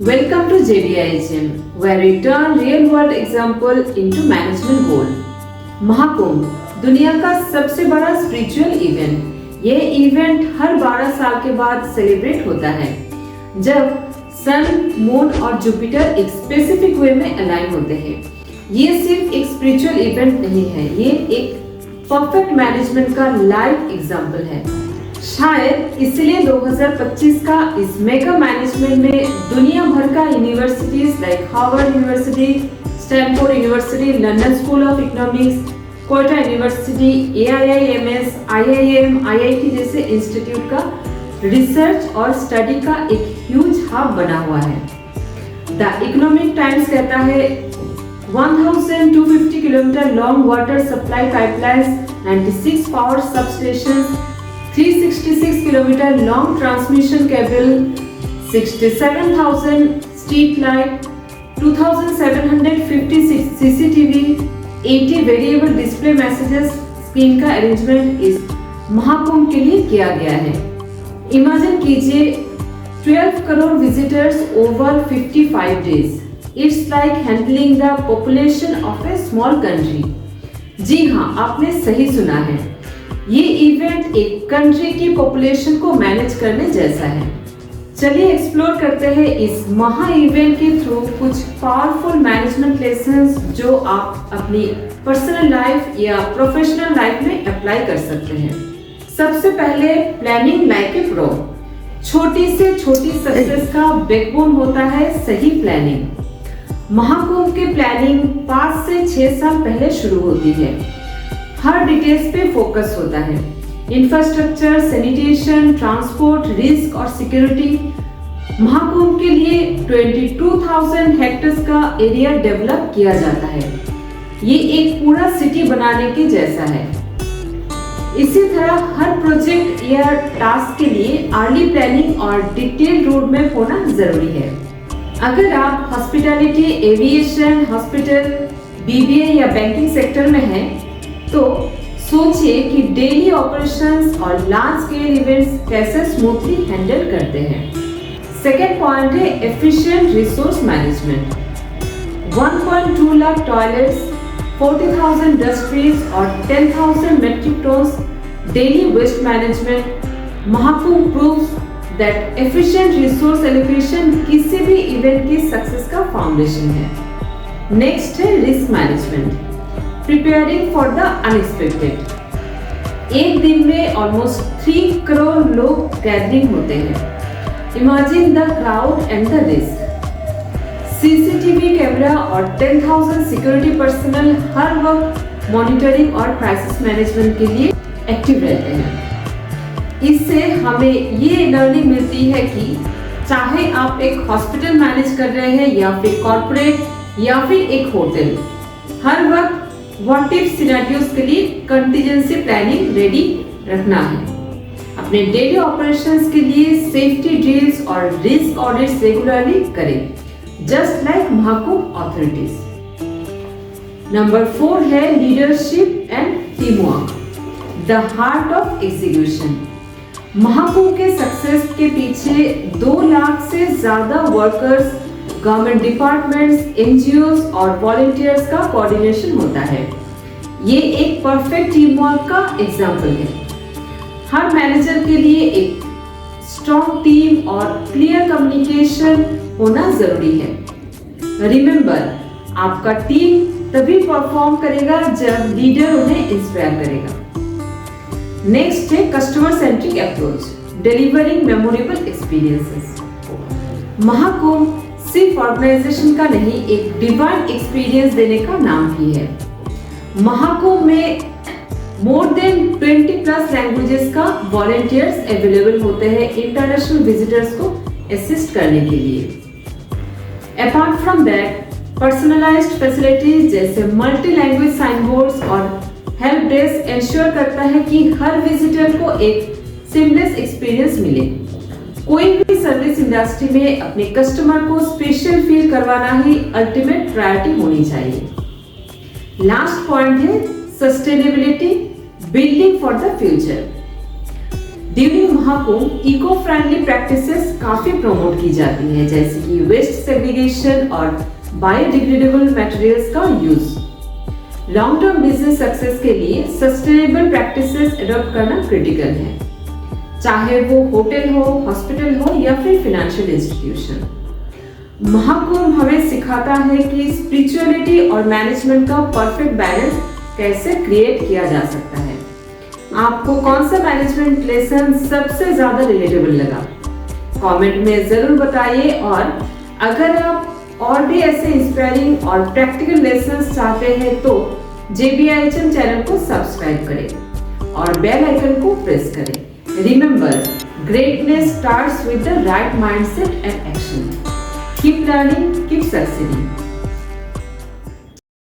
Welcome to JDIHM, where we turn real-world example into management goal. Mahakumbh दुनिया का सबसे बड़ा स्पिरिचुअल इवेंट। ये इवेंट हर 12 साल के बाद सेलिब्रेट होता है, जब सन, मून और जुपिटर एक स्पेसिफिक वे में अलाइन होते हैं। ये सिर्फ एक स्पिरिचुअल इवेंट नहीं है, ये एक परफेक्ट मैनेजमेंट का लाइव एग्जाम्पल है। शायद इसलिए 2025 का इस मेगा मैनेजमेंट में दुनिया भर का universities like Harvard university, Stanford university, London school of economics, Quetta university, AIIMS, IIM, IIT जैसे इंस्टीट्यूट का रिसर्च और स्टडी का एक ह्यूज हब बना हुआ है। द इकोनॉमिक टाइम्स कहता है 1250 kilometre long water supply pipelines, 96 power substations, 366 kilometre long transmission cable, 67,000 street light, 2,750 CCTV, 80 variable display messages screen का अरेंजमेंट इस महाकुंभ के लिए किया गया है। इमेजिन कीजिए 12 crore visitors over 55 days. It's like handling the population of a small country. जी हाँ, आपने सही सुना है, ये इवेंट एक कंट्री की पॉपुलेशन को मैनेज करने जैसा है। चलिए एक्सप्लोर करते हैं इस महा इवेंट के थ्रू कुछ पावरफुल मैनेजमेंट लेसन्स जो आप अपनी पर्सनल लाइफ या प्रोफेशनल लाइफ में अप्लाई कर सकते हैं। सबसे पहले, प्लानिंग लाइक ए प्रो। छोटी से छोटी सक्सेस का बैकबोन होता है सही प्लानिंग। महाकुंभ की प्लानिंग 5 से 6 साल पहले शुरू होती है। हर डिटेल्स पे फोकस होता है, इंफ्रास्ट्रक्चर, सैनिटेशन, ट्रांसपोर्ट, रिस्क और सिक्योरिटी। महाकुंभ के लिए 22,000 हेक्टेयर्स का एरिया डेवलप किया जाता है। ये एक पूरा सिटी बनाने के जैसा है। इसी तरह हर प्रोजेक्ट या टास्क के लिए अर्ली प्लानिंग और डिटेल रोड मैप होना जरूरी है। अगर आप हॉस्पिटैलिटी, एविएशन, हॉस्पिटल, BBA या बैंकिंग सेक्टर में हैं, तो सोचिए कि डेली ऑपरेशंस और लार्ज स्केल इवेंट्स कैसे स्मूथली हैंडल करते हैं। सेकेंड पॉइंट है efficient resource management. 1.2 lakh toilets, 40,000 dustbins और 10,000 metric tons daily waste management. Mahakumbh proves that efficient resource allocation किसी भी इवेंट की सक्सेस का फाउंडेशन है। नेक्स्ट है risk management, preparing for the unexpected. एक दिन में ऑलमोस्ट 3 करोड़ लोग गैदरिंग होते हैं। Imagine the crowd and the risk. CCTV camera और 10,000 सिक्योरिटी पर्सनल हर वक्त मॉनिटरिंग और क्राइसिस मैनेजमेंट के लिए एक्टिव रहते हैं। इससे हमें ये लर्निंग मिलती है कि चाहे आप एक हॉस्पिटल मैनेज कर रहे हैं या फिर कॉर्पोरेट या फिर एक होटल, हर वक्त व्हाट इफ सिनेरियोस के लिए कंटीजेंसी प्लानिंग रेडी रखना है। अपने डेली ऑपरेशंस के लिए सेफ्टी ड्रिल्स और रिस्क ऑडिट्स रेगुलरली करें, just like Mahakumbh authorities. Number 4 है leadership and team work, the heart of execution. Mahakumbh के सक्सेस के पीछे 2 लाख से ज्यादा वर्कर्स, गवर्नमेंट डिपार्टमेंट्स, NGOs और वॉलंटियर्स का कोऑर्डिनेशन होता है। ये एक परफेक्ट टीम वर्क का एग्जाम्पल है। हर मैनेजर के लिए एक स्ट्रॉन्ग टीम और क्लियर कम्युनिकेशन होना जरूरी है। रिमेंबर, आपका टीम तभी परफॉर्म करेगा जब लीडर उन्हें इंस्पायर करेगा। नेक्स्ट है customer centric approach, delivering memorable experiences. Mahakumbh सिर्फ ऑर्गेनाइजेशन का नहीं, एक डिवाइन एक्सपीरियंस देने का नाम भी है। महाकुंभ में मोर देन 20+ लैंग्वेजेस का वॉलंटियर्स अवेलेबल होते हैं इंटरनेशनल विजिटर्स को असिस्ट करने के लिए। Apart from that, personalised facilities जैसे मल्टी लैंग्वेज साइन बोर्ड्स और हेल्प डेस्क इंश्योर करता है कि हर विजिटर को एक सीमलेस एक्सपीरियंस मिले। कोई भी सर्विस इंडस्ट्री में अपने कस्टमर को स्पेशल फील करवाना ही अल्टीमेट प्रायोरिटी होनी चाहिए। लास्ट पॉइंट है sustainability, building for the future. During Mahakumbh eco friendly practices काफी प्रमोट की जाती है, जैसे कि वेस्ट सेग्रीगेशन और बायोडिग्रेडेबल मटेरियल्स का use. Long term business success के लिए सस्टेनेबल प्रैक्टिसेस अडॉप्ट करना क्रिटिकल है, चाहे वो होटल हो, हॉस्पिटल हो या फिर फाइनेंशियल इंस्टीट्यूशन। महाकुंभ हमें सिखाता है कि स्पिरिचुअलिटी और मैनेजमेंट का परफेक्ट बैलेंस कैसे क्रिएट किया जा सकता है। आपको कौन सा मैनेजमेंट लेसन सबसे ज्यादा रिलेटेबल लगा? कमेंट में जरूर बताइए, और अगर आप और भी ऐसे इंस्पायरिंग और प्रैक्टिकल लेसन्स चाहते हैं तो JBIHM चैनल को सब्सक्राइब करें और बेल आइकन को प्रेस करें। Remember, greatness starts with the right mindset and action. Keep learning, keep succeeding.